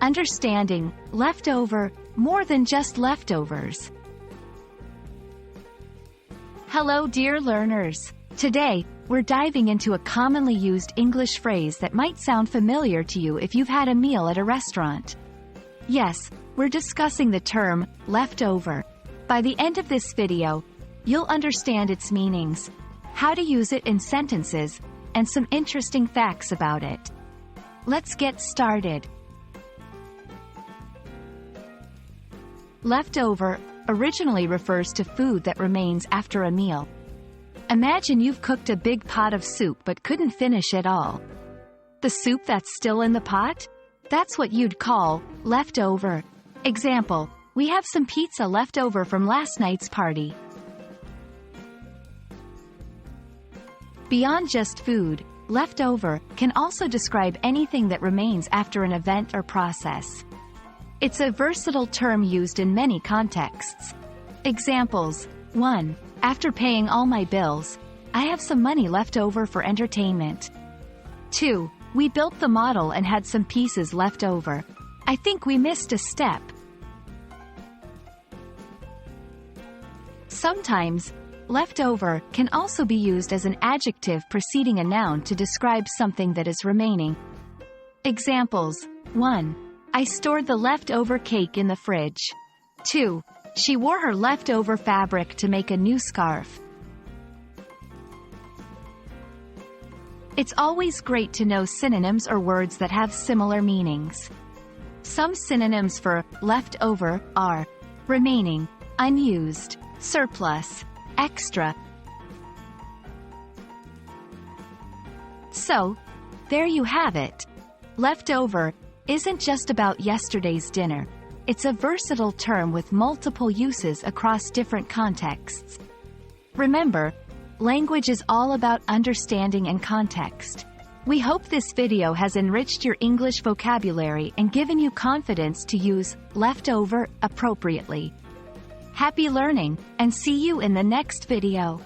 understanding, leftover, more than just leftovers. Hello dear learners. Today, we're diving into a commonly used English phrase that might sound familiar to you if you've had a meal at a restaurant. Yes, we're discussing the term, leftover. By the end of this video, you'll understand its meanings, how to use it in sentences, and some interesting facts about it. Let's get started. Leftover originally refers to food that remains after a meal. Imagine you've cooked a big pot of soup but couldn't finish it all. The soup that's still in the pot? That's what you'd call leftover. Example, we have some pizza left over from last night's party. Beyond just food, leftover can also describe anything that remains after an event or process. It's a versatile term used in many contexts. Examples: 1. After paying all my bills, I have some money left over for entertainment. 2. We built the model and had some pieces left over. I think we missed a step. Sometimes, leftover can also be used as an adjective preceding a noun to describe something that is remaining. Examples: 1. I stored the leftover cake in the fridge. 2. She wore her leftover fabric to make a new scarf. It's always great to know synonyms or words that have similar meanings. Some synonyms for leftover are remaining, unused, surplus, extra. So, there you have it. Leftover isn't just about yesterday's dinner. It's a versatile term with multiple uses across different contexts. Remember, language is all about understanding and context. We hope this video has enriched your English vocabulary and given you confidence to use leftover appropriately. Happy learning, and see you in the next video.